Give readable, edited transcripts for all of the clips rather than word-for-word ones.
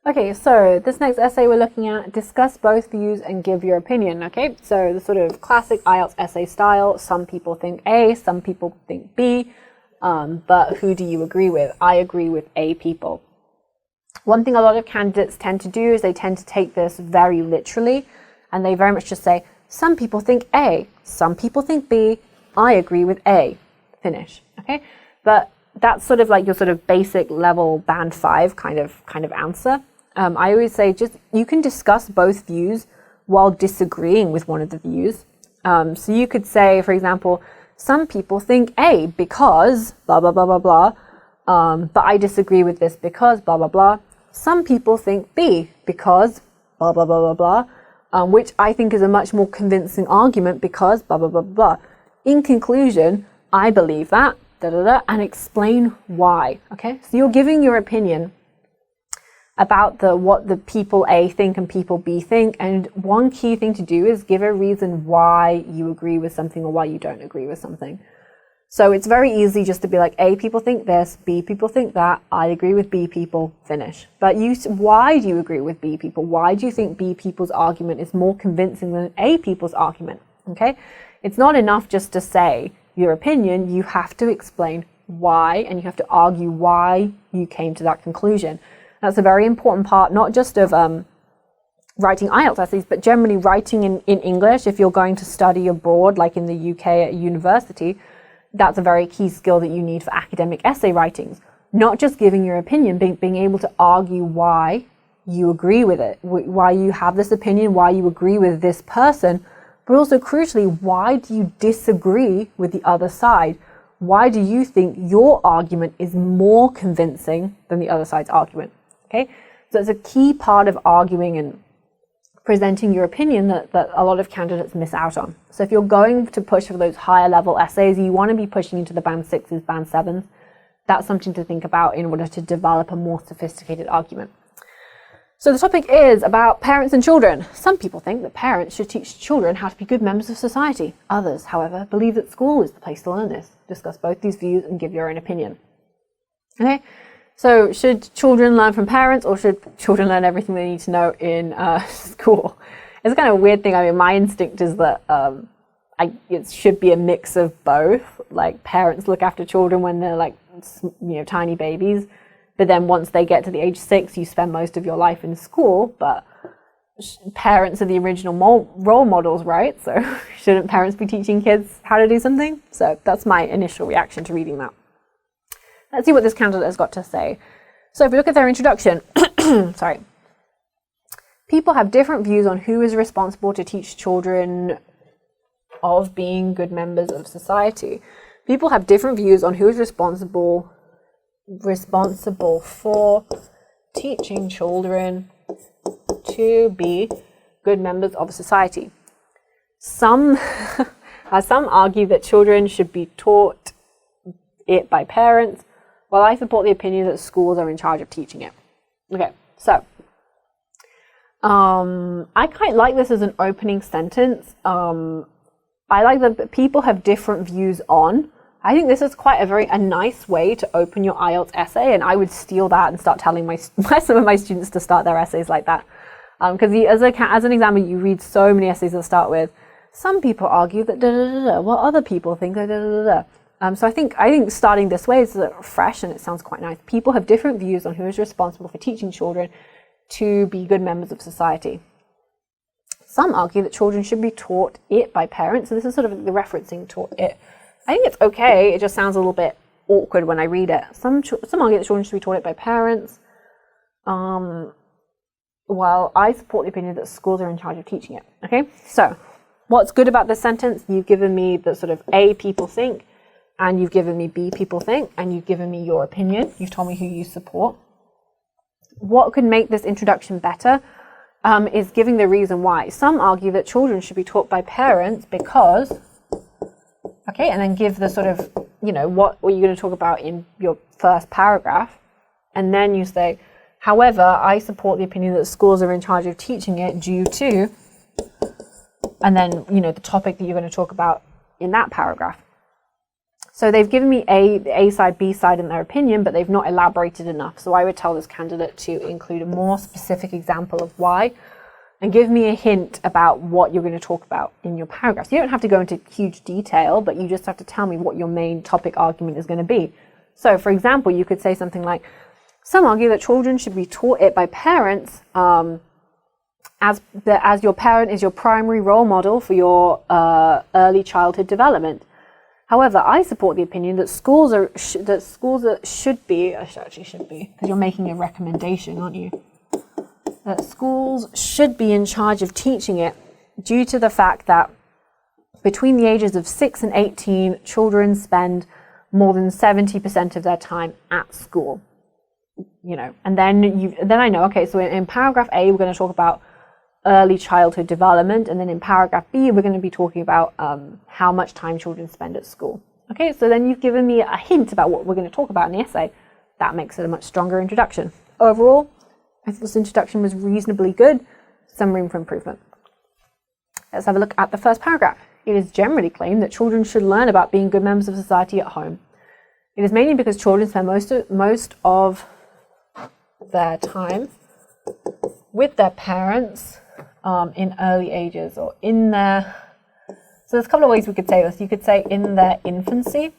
Okay, so this next essay we're looking at, discuss both views and give your opinion, okay? So the sort of classic IELTS essay style, some people think A, some people think B, but who do you agree with? I agree with A people. One thing a lot of candidates tend to do is they tend to take this very literally, and they very much just say, some people think A, some people think B, I agree with A, finish, okay? But that's sort of like your sort of basic level band 5 kind of answer. I always say just you can discuss both views while disagreeing with one of the views. So you could say, for example, some people think A because blah, blah, blah, blah, blah, but I disagree with this because blah, blah, blah. Some people think B because blah, blah, blah, blah, blah, which I think is a much more convincing argument because blah, blah, blah, blah. In conclusion, I believe that, da, da, da, and explain why, okay? So you're giving your opinion about what the people A think and people B think, and one key thing to do is give a reason why you agree with something or why you don't agree with something. So it's very easy just to be like, A people think this, B people think that, I agree with B people, finish. But why do you agree with B people? Why do you think B people's argument is more convincing than A people's argument? Okay? It's not enough just to say your opinion, you have to explain why, and you have to argue why you came to that conclusion. That's a very important part, not just of writing IELTS essays, but generally writing in English. If you're going to study abroad, like in the UK at university, that's a very key skill that you need for academic essay writings. Not just giving your opinion, being able to argue why you agree with it, why you have this opinion, why you agree with this person, but also crucially, why do you disagree with the other side? Why do you think your argument is more convincing than the other side's argument? Okay, so it's a key part of arguing and presenting your opinion that a lot of candidates miss out on. So if you're going to push for those higher level essays, you want to be pushing into the band 6s, band 7s. That's something to think about in order to develop a more sophisticated argument. So the topic is about parents and children. Some people think that parents should teach children how to be good members of society. Others, however, believe that school is the place to learn this. Discuss both these views and give your own opinion. Okay, so should children learn from parents, or should children learn everything they need to know in school? It's kind of a weird thing. I mean, my instinct is that it should be a mix of both. Like, parents look after children when they're like, tiny babies. But then once they get to the age 6, you spend most of your life in school. But parents are the original role models, right? So shouldn't parents be teaching kids how to do something? So that's my initial reaction to reading that. Let's see what this candidate has got to say. So if we look at their introduction, sorry. People have different views on who is responsible to teach children of being good members of society. People have different views on who is responsible for teaching children to be good members of society. Some argue that children should be taught it by parents, while I support the opinion that schools are in charge of teaching it. Okay, so I quite like this as an opening sentence. I like that people have different views on. I think this is quite a nice way to open your IELTS essay, and I would steal that and start telling some of my students to start their essays like that. Because as an example, you read so many essays that start with, some people argue that da da da da, while other people think that da da da da. So I think starting this way is fresh and it sounds quite nice. People have different views on who is responsible for teaching children to be good members of society. Some argue that children should be taught it by parents, and this is sort of the referencing taught it. I think it's okay, it just sounds a little bit awkward when I read it. Some argue that children should be taught it by parents, while I support the opinion that schools are in charge of teaching it. Okay, so what's good about this sentence? You've given me the sort of A people think, and you've given me B people think, and you've given me your opinion. You've told me who you support. What could make this introduction better is giving the reason why. Some argue that children should be taught by parents because, okay, and then give the sort of, what you're going to talk about in your first paragraph. And then you say, however, I support the opinion that schools are in charge of teaching it due to, and then, the topic that you're going to talk about in that paragraph. So they've given me the A side, B side in their opinion, but they've not elaborated enough. So I would tell this candidate to include a more specific example of why and give me a hint about what you're going to talk about in your paragraphs. You don't have to go into huge detail, but you just have to tell me what your main topic argument is going to be. So, for example, you could say something like, some argue that children should be taught it by parents as your parent is your primary role model for your early childhood development. However, I support the opinion that schools should be, because you're making a recommendation, aren't you? That schools should be in charge of teaching it due to the fact that between the ages of 6 and 18, children spend more than 70% of their time at school. You know, and then I know, okay, so in paragraph A, we're going to talk about early childhood development, and then in paragraph B, we're going to be talking about how much time children spend at school. Okay, so then you've given me a hint about what we're going to talk about in the essay. That makes it a much stronger introduction. Overall, I think this introduction was reasonably good, some room for improvement. Let's have a look at the first paragraph. It is generally claimed that children should learn about being good members of society at home. It is mainly because children spend most of their time with their parents in early ages, or in their, so there's a couple of ways we could say this. You could say in their infancy,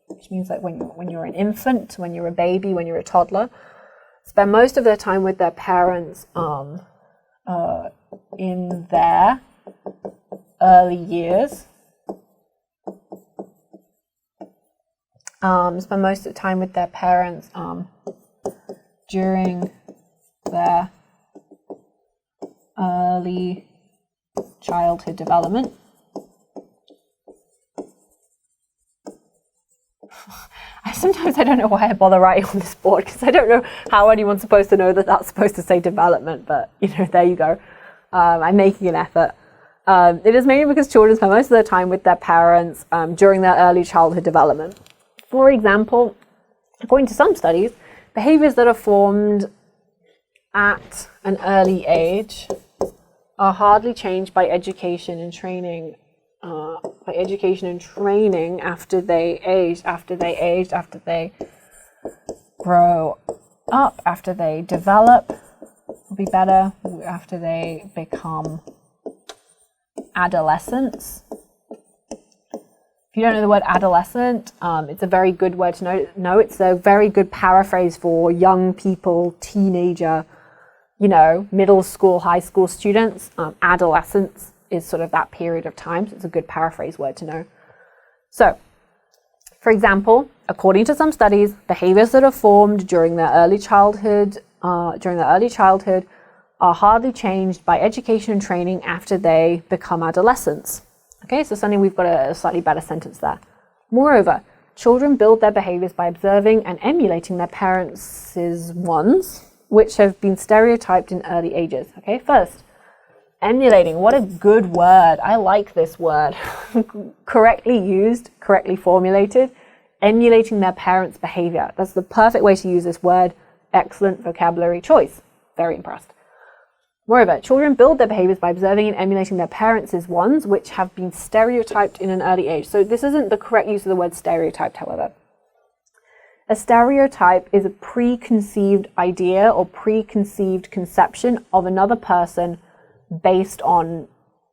which means like when you're an infant, when you're a baby, when you're a toddler, spend most of their time with their parents in their early years. Spend most of the time with their parents during their early childhood development. Sometimes I don't know why I bother writing on this board, because I don't know how anyone's supposed to know that that's supposed to say development, but you know, there you go. I'm making an effort. It is mainly because children spend most of their time with their parents during their early childhood development. For example, according to some studies, behaviors that are formed at an early age are hardly changed by education and training. After they age, after they grow up, after they develop, will be better after they become adolescents. If you don't know the word adolescent, it's a very good word to know. It's a very good paraphrase for young people, teenager, you know, middle school, high school students. Adolescence is sort of that period of time, so it's a good paraphrase word to know. So, for example, according to some studies, behaviors that are formed during their early childhood are hardly changed by education and training after they become adolescents. Okay, so suddenly we've got a slightly better sentence there. Moreover, children build their behaviors by observing and emulating their parents' ones, which have been stereotyped in early ages. Okay, first, emulating. What a good word. I like this word. Correctly used, correctly formulated. Emulating their parents' behavior. That's the perfect way to use this word. Excellent vocabulary choice. Very impressed. Moreover, children build their behaviors by observing and emulating their parents' ones, which have been stereotyped in an early age. So this isn't the correct use of the word stereotyped, however. A stereotype is a preconceived idea or preconceived conception of another person based on,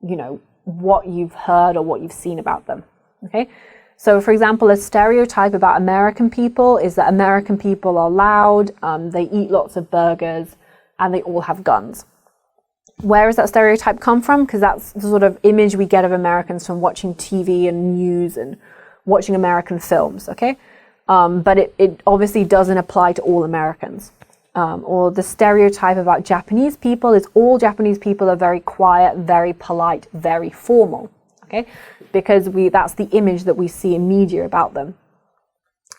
you know, what you've heard or what you've seen about them. Okay? So, for example, a stereotype about American people is that American people are loud, they eat lots of burgers, and they all have guns. Where does that stereotype come from? Because that's the sort of image we get of Americans from watching TV and news and watching American films, okay? But it obviously doesn't apply to all Americans. Or the stereotype about Japanese people is all Japanese people are very quiet, very polite, very formal, okay? Because that's the image that we see in media about them.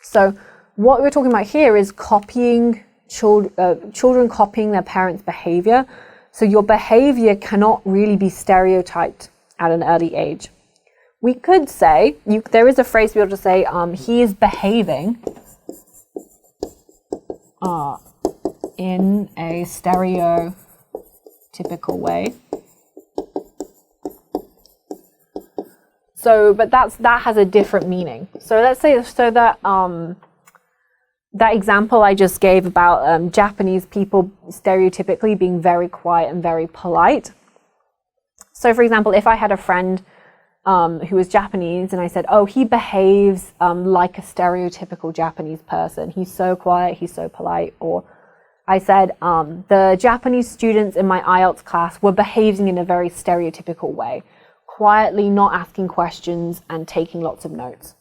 So what we're talking about here is copying children copying their parents' behavior. So your behavior cannot really be stereotyped at an early age. We could say, there is a phrase to be able to say, he is behaving in a stereotypical way. So, but that has a different meaning. So let's say, so that that example I just gave about Japanese people stereotypically being very quiet and very polite. So for example, if I had a friend who was Japanese and I said, oh, he behaves like a stereotypical Japanese person. He's so quiet, he's so polite. Or I said, the Japanese students in my IELTS class were behaving in a very stereotypical way, quietly not asking questions and taking lots of notes.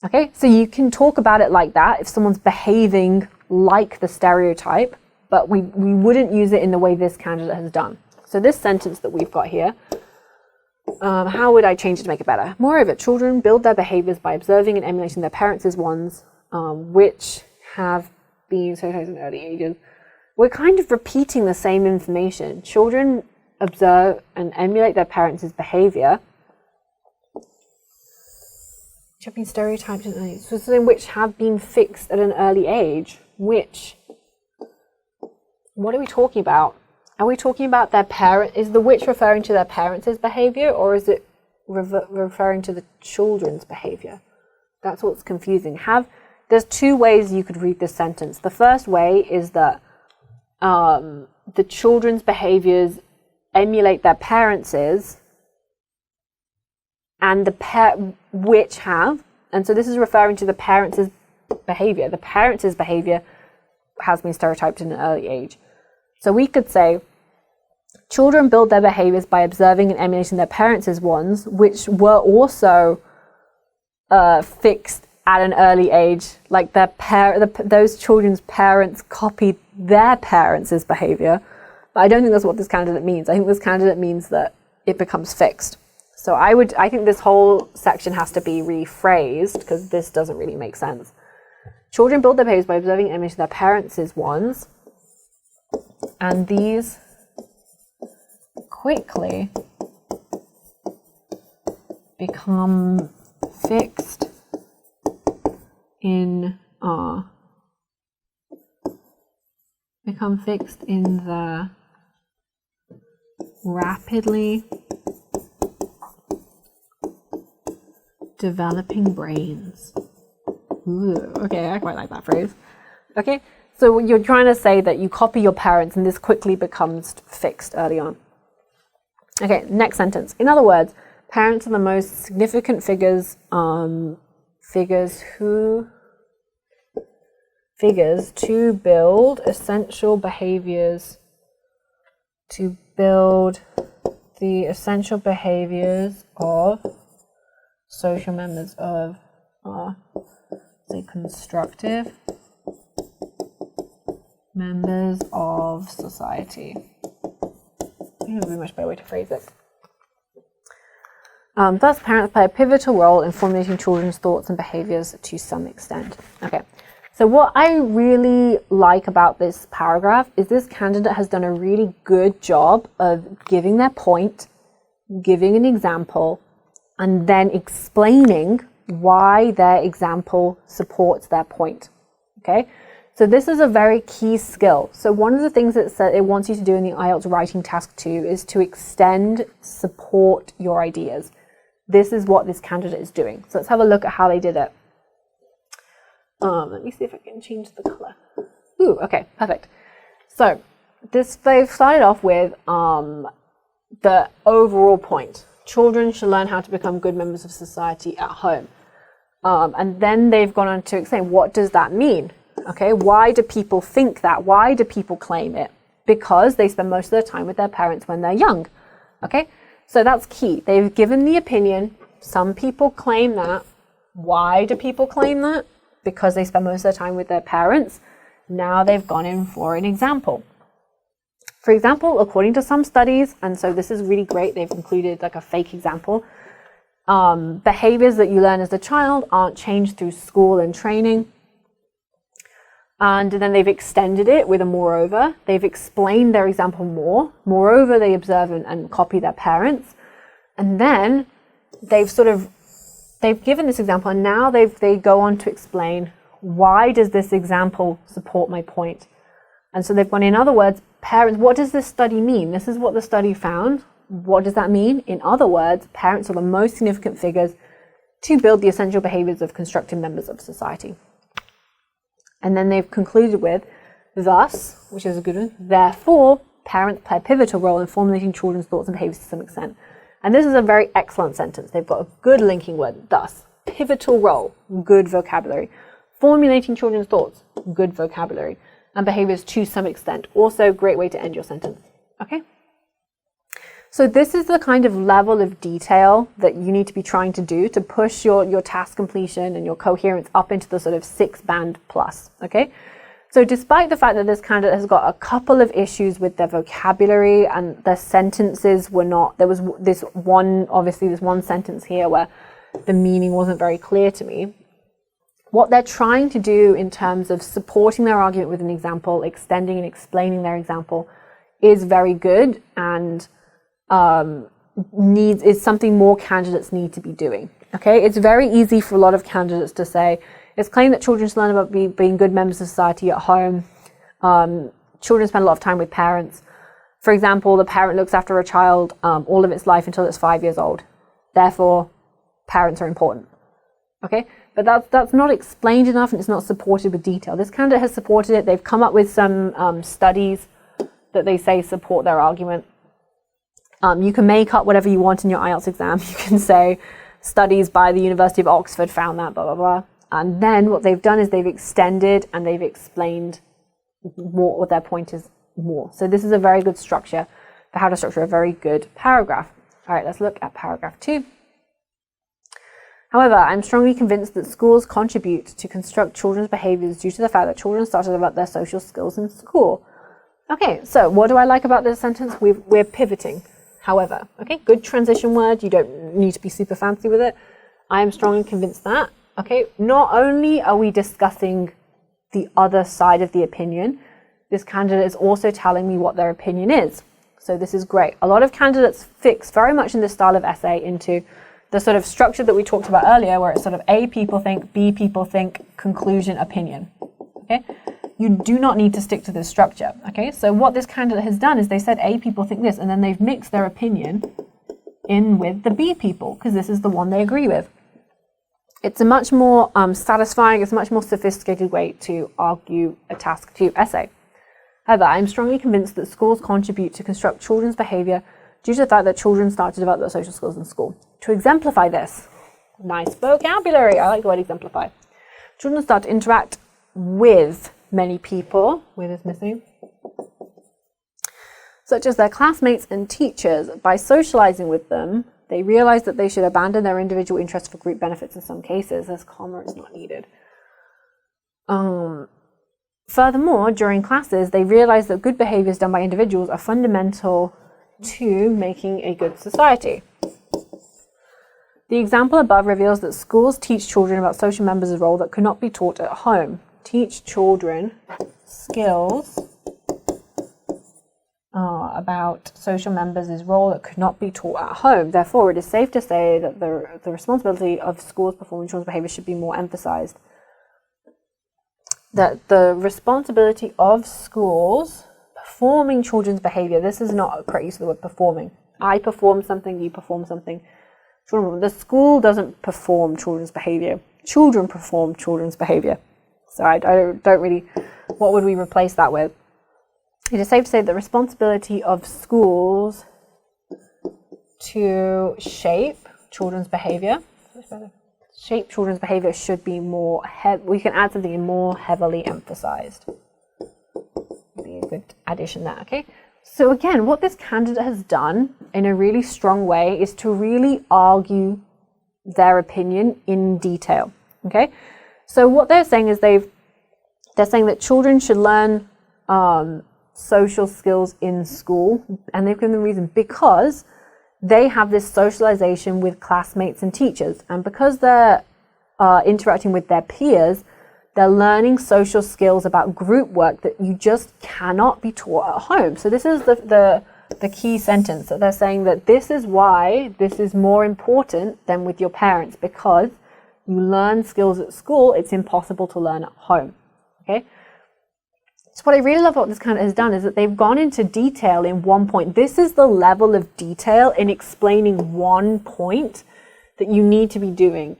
Okay, so you can talk about it like that if someone's behaving like the stereotype, but we wouldn't use it in the way this candidate has done. So this sentence that we've got here, how would I change it to make it better? Moreover, children build their behaviors by observing and emulating their parents' ones, which have been socialized in early ages. We're kind of repeating the same information. Children observe and emulate their parents' behavior, which have been stereotyped in early age. So something which have been fixed at an early age. Which, what are we talking about? Are we talking about their parent? Is the which referring to their parents' behavior, or is it referring to the children's behavior? That's what's confusing. There's two ways you could read this sentence. The first way is that the children's behaviors emulate their parents', and which have, and so this is referring to the parents' behavior. The parents' behavior has been stereotyped in an early age. So we could say, children build their behaviors by observing and emulating their parents' ones, which were also fixed at an early age, like those children's parents copied their parents' behavior. But I don't think that's what this candidate means. I think this candidate means that it becomes fixed. So I think this whole section has to be rephrased because this doesn't really make sense. Children build their behaviors by observing and emulating their parents' ones, and these quickly become fixed in the rapidly developing brains. Ooh, okay, I quite like that phrase. Okay, so you're trying to say that you copy your parents and this quickly becomes fixed early on. Okay, next sentence. In other words, parents are the most significant figures to build essential behaviors, to build the essential behaviors of social members of say constructive members of society. I think it would be a much better way to phrase it. Thus, parents play a pivotal role in formulating children's thoughts and behaviors to some extent. Okay, so what I really like about this paragraph is this candidate has done a really good job of giving their point, giving an example, and then explaining why their example supports their point. Okay, so this is a very key skill. So one of the things that it wants you to do in the IELTS writing task 2 is to extend, support your ideas. This is what this candidate is doing. So let's have a look at how they did it. Let me see if I can change the color. Ooh, okay, perfect. So they've started off with the overall point. Children should learn how to become good members of society at home. And then they've gone on to explain, what does that mean? Okay, why do people think that? Why do people claim it? Because they spend most of their time with their parents when they're young. Okay, so that's key. They've given the opinion. Some people claim that. Why do people claim that? Because they spend most of their time with their parents. Now they've gone in for an example. For example, according to some studies, and so this is really great, they've included like a fake example. Behaviors that you learn as a child aren't changed through school and training. And then they've extended it with a moreover. They've explained their example more. Moreover, they observe and copy their parents. And then they've given this example, and now they go on to explain, why does this example support my point? And so they've gone, in other words, parents, what does this study mean? This is what the study found. What does that mean? In other words, parents are the most significant figures to build the essential behaviors of constructive members of society. And then they've concluded with, thus, which is a good one, therefore, parents play a pivotal role in formulating children's thoughts and behaviors to some extent. And this is a very excellent sentence. They've got a good linking word, thus. Pivotal role, good vocabulary. Formulating children's thoughts, good vocabulary. And behaviors to some extent, also a great way to end your sentence. Okay? So this is the kind of level of detail that you need to be trying to do to push your task completion and your coherence up into the sort of 6-band plus. Okay? So despite the fact that this candidate has got a couple of issues with their vocabulary and their sentences were not, there was this one sentence here where the meaning wasn't very clear to me. What they're trying to do in terms of supporting their argument with an example, extending and explaining their example is very good and is something more candidates need to be doing. Okay, it's very easy for a lot of candidates to say, it's claimed that children should learn about being good members of society at home. Children spend a lot of time with parents. For example, the parent looks after a child all of its life until it's 5 years old. Therefore, parents are important. Okay, but that's not explained enough and it's not supported with detail. This candidate has supported it. They've come up with some studies that they say support their argument. You can make up whatever you want in your IELTS exam. You can say studies by the University of Oxford found that, blah, blah, blah. And then what they've done is they've extended and they've explained more what their point is more. So this is a very good structure for how to structure a very good paragraph. All right, let's look at paragraph 2. However, I'm strongly convinced that schools contribute to construct children's behaviors due to the fact that children start to develop their social skills in school. Okay, so what do I like about this sentence? We're pivoting. However, okay, good transition word. You don't need to be super fancy with it. I am strongly convinced that, okay, not only are we discussing the other side of the opinion, this candidate is also telling me what their opinion is. So this is great. A lot of candidates fix very much in this style of essay into the sort of structure that we talked about earlier, where it's sort of A, people think, B, people think, conclusion, opinion. Okay? You do not need to stick to this structure. Okay? So what this candidate has done is they said A, people think this, and then they've mixed their opinion in with the B people, because this is the one they agree with. It's a much more satisfying, it's a much more sophisticated way to argue a task 2 essay. However, I'm strongly convinced that schools contribute to construct children's behavior due to the fact that children start to develop their social skills in school. To exemplify this, nice vocabulary, I like the word exemplify. Children start to interact with many people, with is missing, such as their classmates and teachers. By socializing with them, they realize that they should abandon their individual interests for group benefits in some cases, as comma is not needed. Furthermore, during classes, they realize that good behaviors done by individuals are fundamental to making a good society. The example above reveals that schools teach children about social members' role that could not be taught at home. Teach children skills about social members' role that could not be taught at home. Therefore, it is safe to say that the responsibility of schools performing children's behavior should be more emphasized. That the responsibility of schools performing children's behavior, this is not a correct use of the word performing. I perform something, you perform something. The school doesn't perform children's behavior. Children perform children's behavior. So I don't really, what would we replace that with? It is safe to say the responsibility of schools to shape children's behavior. Shape children's behavior should be more, we can add something in more heavily emphasized. Be a good addition there, okay? So again, what this candidate has done in a really strong way is to really argue their opinion in detail, okay? So what they're saying is they're saying that children should learn social skills in school, and they've given the reason because they have this socialization with classmates and teachers, and because they're interacting with their peers, they're learning social skills about group work that you just cannot be taught at home. So this is the key sentence, that they're saying that this is why this is more important than with your parents, because you learn skills at school, it's impossible to learn at home. Okay? So what I really love what this candidate has done is that they've gone into detail in one point. This is the level of detail in explaining one point that you need to be doing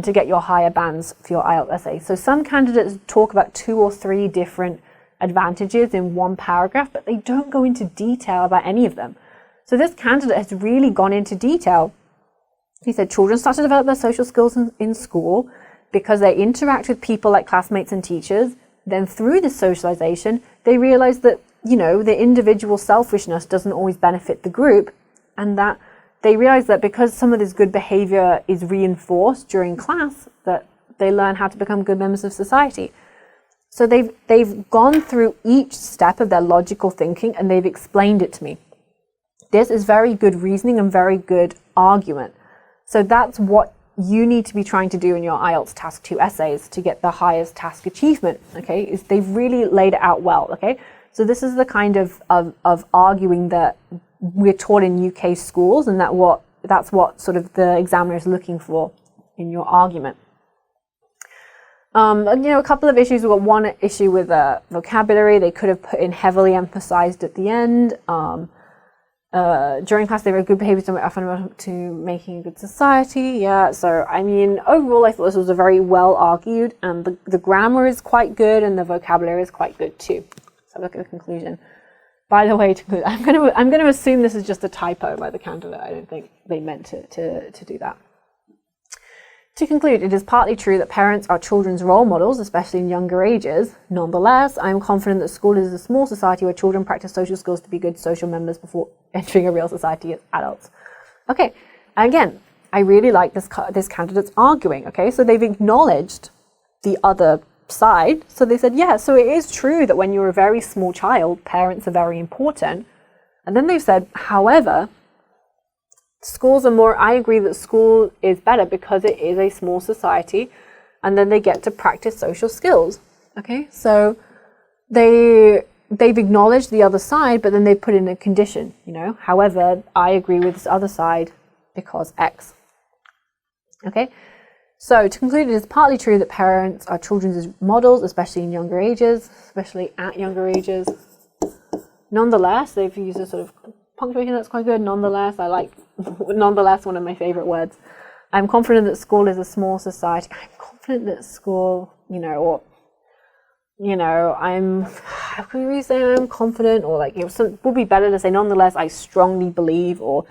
to get your higher bands for your IELTS essay. So some candidates talk about 2 or 3 different advantages in one paragraph, but they don't go into detail about any of them. So this candidate has really gone into detail. He said children start to develop their social skills in school because they interact with people like classmates and teachers. Then through this socialization, they realize that, you know, the individual selfishness doesn't always benefit the group, and that they realize that because some of this good behavior is reinforced during class, that they learn how to become good members of society. So they've gone through each step of their logical thinking and they've explained it to me. This is very good reasoning and very good argument. So that's what you need to be trying to do in your IELTS Task 2 essays to get the highest task achievement, okay, is they've really laid it out well, okay? So this is the kind of arguing that we're taught in UK schools, and that's what sort of the examiner is looking for in your argument. You know, a couple of issues. We've got one issue with vocabulary. They could have put in heavily emphasized at the end. During class, they were good behaviors and were fundamental to making a good society. Yeah, so I mean, overall, I thought this was a very well argued, and the grammar is quite good, and the vocabulary is quite good too. So look at the conclusion. By the way, to conclude, I'm going to assume this is just a typo by the candidate. I don't think they meant to do that. To conclude, it is partly true that parents are children's role models, especially in younger ages. Nonetheless, I am confident that school is a small society where children practice social skills to be good social members before entering a real society as adults. Okay, again, I really like this candidate's arguing, okay? So they've acknowledged the other side. So they said, yeah, so it is true that when you're a very small child, parents are very important. And then they've said, however, schools are more, I agree that school is better because it is a small society, and then they get to practice social skills. Okay, so they've acknowledged the other side, but then they put in a condition, you know, however, I agree with this other side because X. Okay, so to conclude, it is partly true that parents are children's models, especially in younger ages, especially at younger ages. Nonetheless, they've used a sort of punctuation that's quite good. Nonetheless, I like nonetheless, one of my favorite words. I'm confident that school is a small society. I'm confident that school, you know, or, you know, how can we say I'm confident, or like, it would be better to say, nonetheless, I strongly believe, or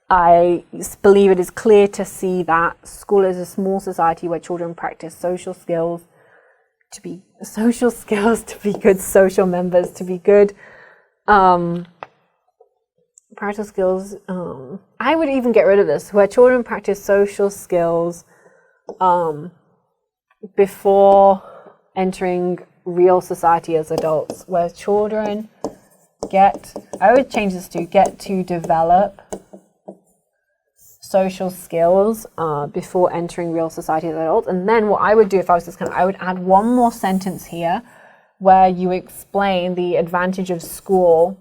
I believe it is clear to see that school is a small society where children practice social skills to be good social members, to be good, practical skills. I would even get rid of this, where children practice social skills before entering real society as adults, where children I would change this to get to develop social skills before entering real society as adults. And then what I would do if I was this kind of, I would add one more sentence here where you explain the advantage of school,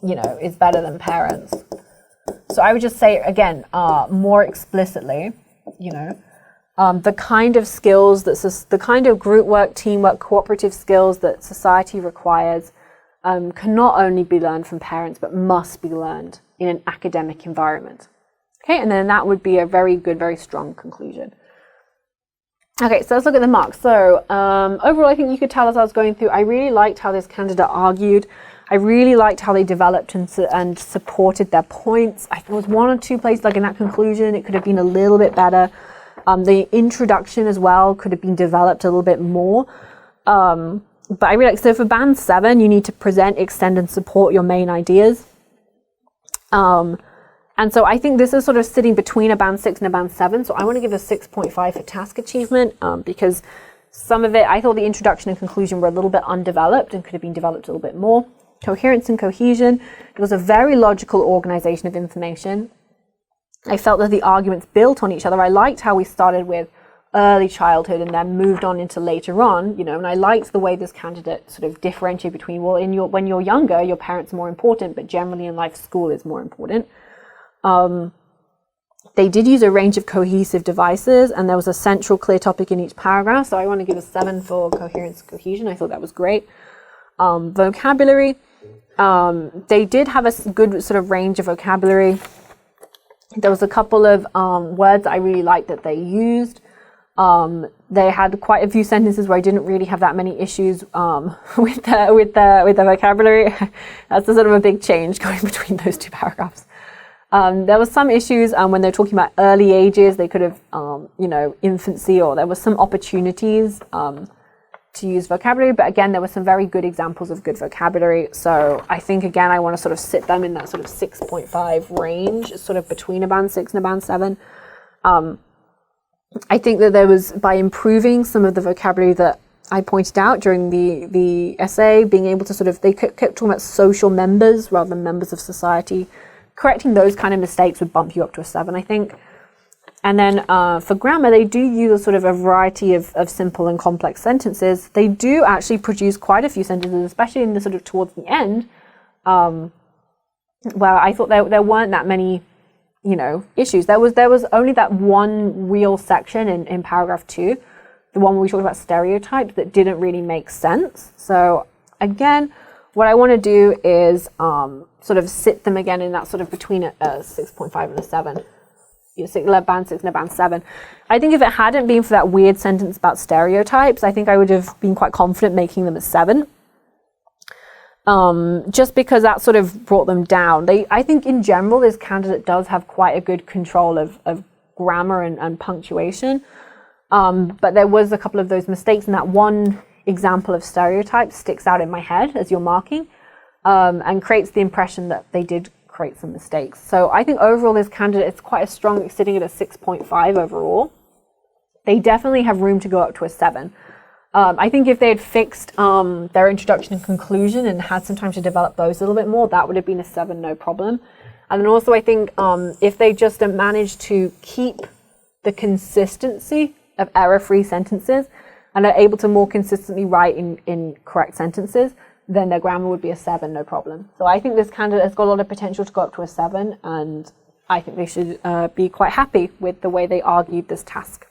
you know, is better than parents. So I would just say, again, more explicitly, you know, the kind of skills the kind of group work, teamwork, cooperative skills that society requires can not only be learned from parents, but must be learned in an academic environment. Okay, and then that would be a very good, very strong conclusion. Okay, so let's look at the marks. So overall, I think you could tell as I was going through, I really liked how this candidate argued. I really liked how they developed and supported their points. I think there was one or two places, like in that conclusion, it could have been a little bit better. The introduction as well could have been developed a little bit more. But I really like, so for band 7, you need to present, extend, and support your main ideas. And so I think this is sort of sitting between a band 6 and a band 7. So I want to give a 6.5 for task achievement because some of it, I thought the introduction and conclusion were a little bit undeveloped and could have been developed a little bit more. Coherence and cohesion, it was a very logical organization of information. I felt that the arguments built on each other. I liked how we started with early childhood and then moved on into later on, you know, and I liked the way this candidate sort of differentiated between, well, when you're younger, your parents are more important, but generally in life, school is more important. They did use a range of cohesive devices, and there was a central clear topic in each paragraph. So I want to give a 7 for coherence and cohesion. I thought that was great. Vocabulary. They did have a good sort of range of vocabulary. There was a couple of words I really liked that they used. They had quite a few sentences where I didn't really have that many issues with the vocabulary. That's a sort of a big change going between those two paragraphs. There was some issues when they're talking about early ages. They could have, infancy, or there was some opportunities to use vocabulary. But again, there were some very good examples of good vocabulary. So I think, again, I want to sort of sit them in that sort of 6.5 range, sort of between a band 6 and a band 7. I think that there was, by improving some of the vocabulary that I pointed out during the essay, being able to sort of, they kept talking about social members rather than members of society. Correcting those kind of mistakes would bump you up to a 7, I think. And then for grammar, they do use a sort of a variety of simple and complex sentences. They do actually produce quite a few sentences, especially in the sort of towards the end, where I thought there weren't that many, issues. There was only that one real section in paragraph 2, the one where we talked about stereotypes, that didn't really make sense. So again, what I want to do is sort of sit them again in that sort of between a 6.5 and a 7. Band 6 and a band 7. I think if it hadn't been for that weird sentence about stereotypes, I think I would have been quite confident making them a 7. Just because that sort of brought them down. I think in general, this candidate does have quite a good control of grammar and punctuation. But there was a couple of those mistakes, and that one example of stereotypes sticks out in my head as you're marking, and creates the impression that they did create some mistakes. So I think overall this candidate is quite a strong, sitting at a 6.5 overall. They definitely have room to go up to a 7. I think if they had fixed their introduction and conclusion and had some time to develop those a little bit more, that would have been a 7, no problem. And then also I think if they just managed to keep the consistency of error-free sentences and are able to more consistently write in correct sentences, then their grammar would be a 7, no problem. So I think this candidate has got a lot of potential to go up to a 7, and I think they should be quite happy with the way they argued this task.